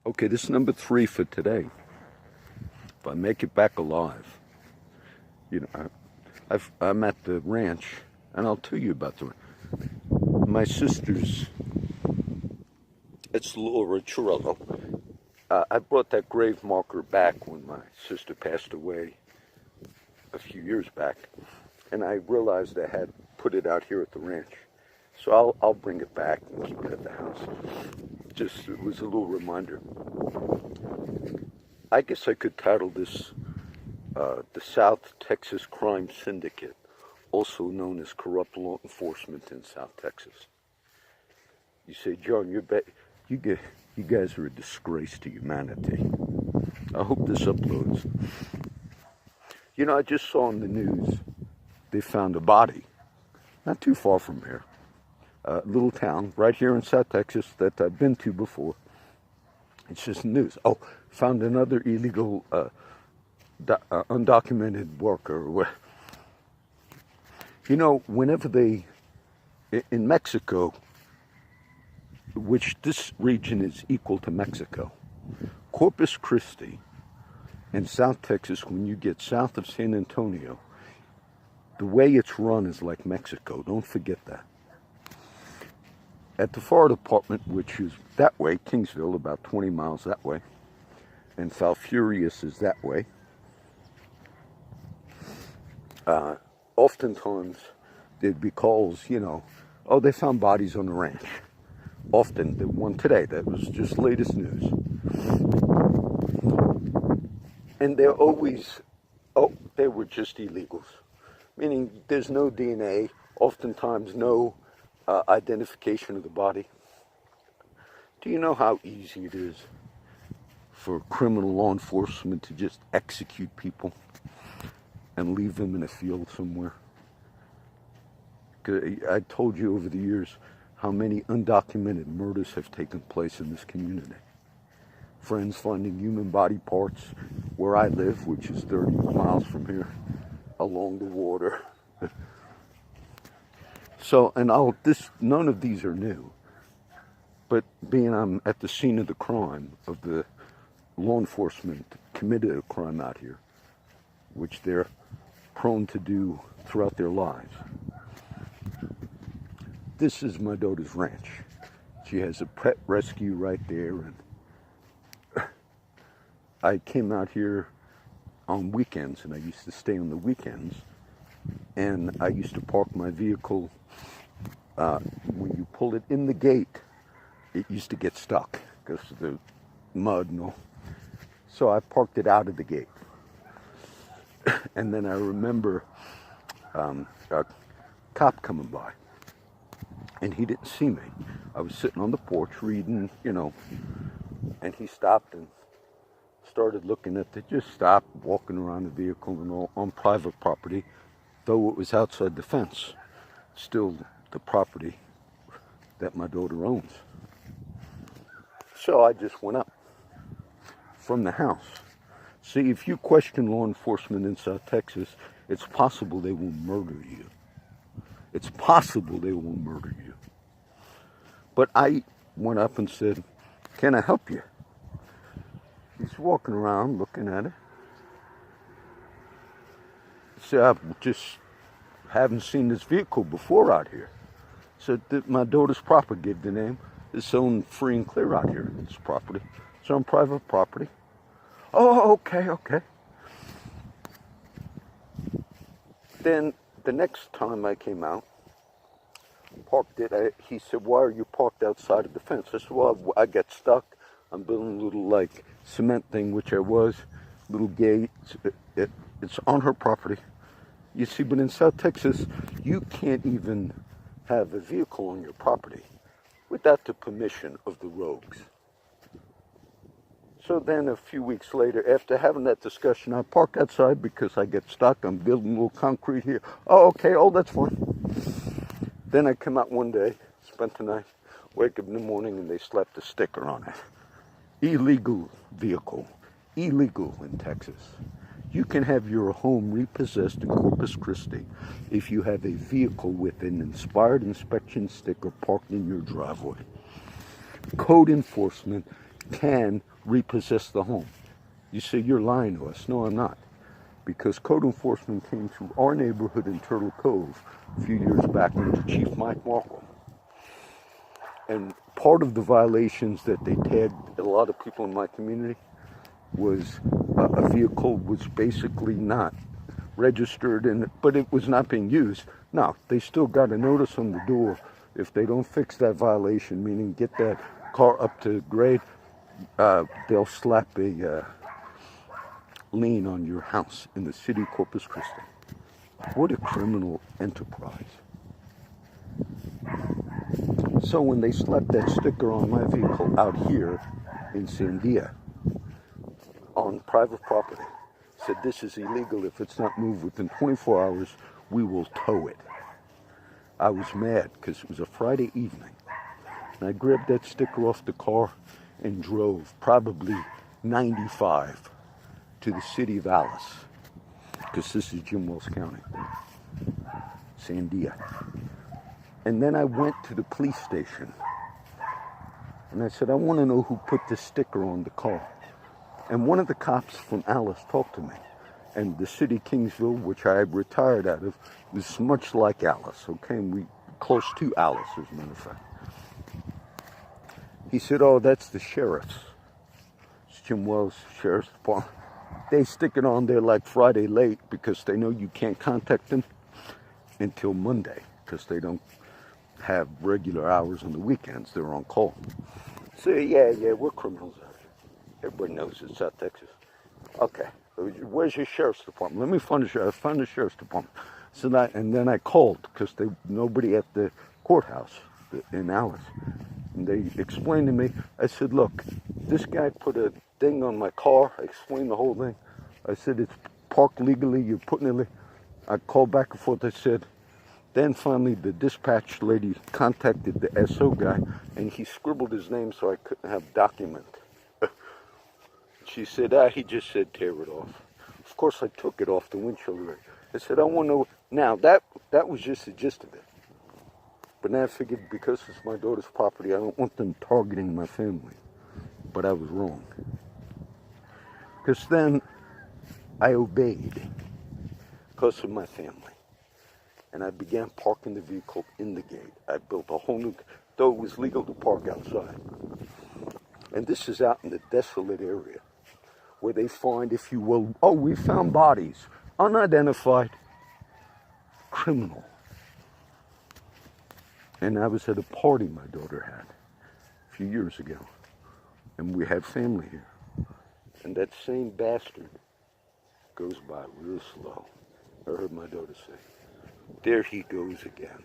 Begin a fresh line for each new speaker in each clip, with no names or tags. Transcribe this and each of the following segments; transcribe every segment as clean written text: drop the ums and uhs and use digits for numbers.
Okay, this is number 3 for today. If I make it back alive, I'm at the ranch, and I'll tell you about my sister's. It's Laura Churello. I brought that grave marker back when my sister passed away a few years back, and I realized I had put it out here at the ranch. So I'll bring it back and keep it at the house. Just, it was a little reminder. I guess I could title this the South Texas Crime Syndicate, also known as corrupt law enforcement in South Texas. You say, John, you guys are a disgrace to humanity. I hope this uploads. I just saw in the news they found a body not too far from here. A little town right here in South Texas that I've been to before. It's just news. Oh, found another illegal, undocumented worker. Whenever in Mexico, which this region is equal to Mexico, Corpus Christi and South Texas, when you get south of San Antonio, the way it's run is like Mexico. Don't forget that. At the fire department, which is that way, Kingsville, about 20 miles that way, and Falfurrias is that way, oftentimes there'd be calls, oh, they found bodies on the ranch. Often, the one today, that was just latest news. And they're always, they were just illegals. Meaning there's no DNA, oftentimes no identification of the body. Do you know how easy it is for criminal law enforcement to just execute people and leave them in a field somewhere? I told you over the years how many undocumented murders have taken place in this community. Friends finding human body parts where I live, which is 30 miles from here, along the water. So, and none of these are new. But being I'm at the scene of the crime, of the law enforcement committed a crime out here, which they're prone to do throughout their lives. This is my daughter's ranch. She has a pet rescue right there, and I came out here on weekends, and I used to stay on the weekends, and I used to park my vehicle. When you pull it in the gate, it used to get stuck because of the mud and all. So I parked it out of the gate. And then I remember a cop coming by, and he didn't see me. I was sitting on the porch reading, and he stopped and started looking at just stopped walking around the vehicle and all on private property, though it was outside the fence. Still the property that my daughter owns. So I just went up from the house. See, if you question law enforcement in South Texas, it's possible they will murder you. It's possible they will murder you. But I went up and said, can I help you? He's walking around looking at it. He said, I just haven't seen this vehicle before out here. So my daughter's property, gave the name. It's owned free and clear out here, this property. It's on private property. Oh, okay. Then the next time I came out, parked it, he said, why are you parked outside of the fence? I said, well, I got stuck. I'm building a little cement thing, which I was, little gate. It's on her property. You see, but in South Texas, you can't even have a vehicle on your property without the permission of the rogues. So then a few weeks later, after having that discussion, I park outside because I get stuck. I'm building a little concrete here. Oh, okay. Oh, that's fine. Then I come out one day, spent the night, wake up in the morning, and they slapped a sticker on it. Illegal vehicle. Illegal in Texas. You can have your home repossessed in Corpus Christi if you have a vehicle with an expired inspection sticker parked in your driveway. Code enforcement can repossess the home. You say, you're lying to us. No, I'm not. Because code enforcement came to our neighborhood in Turtle Cove a few years back into Chief Mike Markle. And part of the violations that they tagged a lot of people in my community was a vehicle was basically not registered, but it was not being used. Now, they still got a notice on the door. If they don't fix that violation, meaning get that car up to grade, they'll slap a lien on your house in the city of Corpus Christi. What a criminal enterprise. So when they slapped that sticker on my vehicle out here in Sandia on private property, said this is illegal. If it's not moved within 24 hours, we will tow it. I was mad because it was a Friday evening. And I grabbed that sticker off the car and drove probably 95 to the city of Alice, because this is Jim Wells County, Sandia. And then I went to the police station and I said, I want to know who put this sticker on the car. And one of the cops from Alice talked to me. And the city of Kingsville, which I retired out of, was much like Alice, okay? And we close to Alice, as a matter of fact. He said, oh, that's the sheriff's. It's Jim Wells Sheriff's Department. They stick it on there like Friday late because they know you can't contact them until Monday because they don't have regular hours on the weekends. They're on call. So, yeah, we're criminals out here. Everybody knows it's South Texas. Okay, where's your sheriff's department? Let me find the sheriff. I found the sheriff's department. So and then I called because nobody at the courthouse in Alice. And they explained to me. I said, look, this guy put a thing on my car. I explained the whole thing. I said, it's parked legally. You're putting it. I called back and forth. I said, then finally the dispatch lady contacted the SO guy, and he scribbled his name so I couldn't have document. She said, he just said tear it off. Of course, I took it off the windshield. I said, I want to know. Now, that was just the gist of it. But now I figured because it's my daughter's property, I don't want them targeting my family. But I was wrong. Because then I obeyed because of my family. And I began parking the vehicle in the gate. I built a whole new, though it was legal to park outside. And this is out in the desolate area where they find, if you will, we found bodies, unidentified, criminal. And I was at a party my daughter had a few years ago. And we had family here. And that same bastard goes by real slow. I heard my daughter say, there he goes again.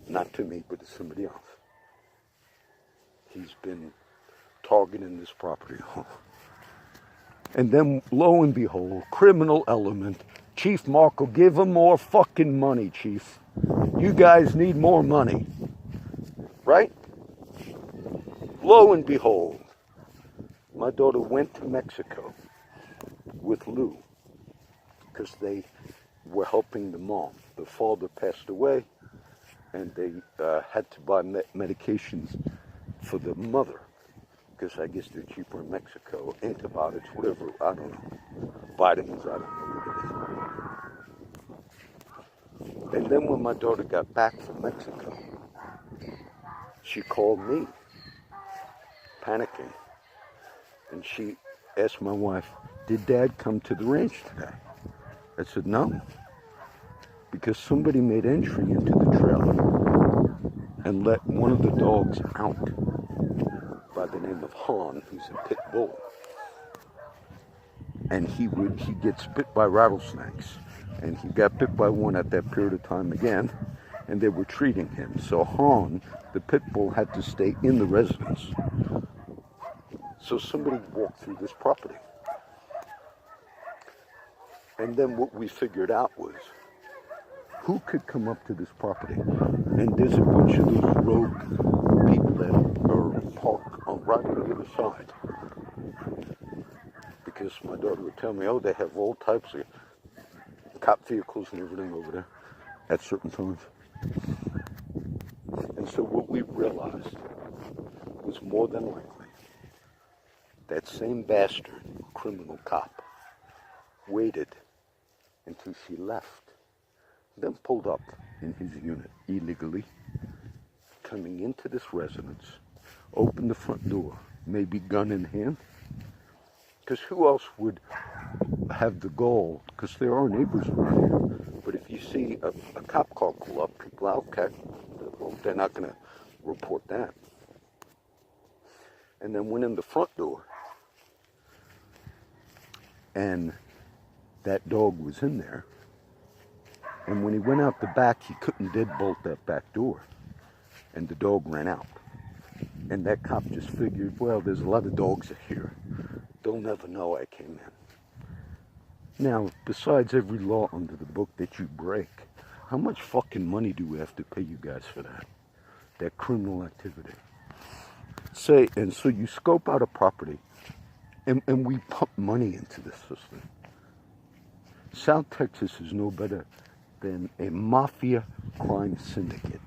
Not to me, but to somebody else. He's been targeting this property. And then, lo and behold, criminal element. Chief Markle, give him more fucking money, Chief. You guys need more money. Right? Lo and behold, my daughter went to Mexico with Lou because they were helping the mom. The father passed away, and they had to buy medications for the mother because I guess they're cheaper in Mexico. Antibiotics, whatever, I don't know. Vitamins, I don't know what it is. And then when my daughter got back from Mexico, she called me, panicking. And she asked my wife, did Dad come to the ranch today? I said, no. Because somebody made entry into the trailer and let one of the dogs out by the name of Han, who's a pit bull. And he gets bit by rattlesnakes. And he got bit by one at that period of time again. And they were treating him. So Han, the pit bull, had to stay in the residence. So somebody walked through this property. And then what we figured out was, who could come up to this property? And there's a bunch of those rogue people that are parked right on the other side. Because my daughter would tell me, they have all types of cop vehicles and everything over there at certain times. And so what we realized was more than likely that same bastard, criminal cop, waited until she left, then pulled up in his unit illegally, coming into this residence, opened the front door, maybe gun in hand, because who else would have the goal, because there are neighbors around here, but if you see a cop car pull up, people are okay, well, they're not going to report that. And then went in the front door, and that dog was in there. And when he went out the back, he couldn't deadbolt that back door, and the dog ran out. And that cop just figured, well, there's a lot of dogs here. They'll never know I came in. Now, besides every law under the book that you break, how much fucking money do we have to pay you guys for that? That criminal activity. And so you scope out a property, and we pump money into this system. South Texas is no better than a mafia crime syndicate.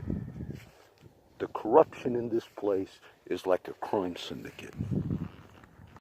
The corruption in this place is like a crime syndicate.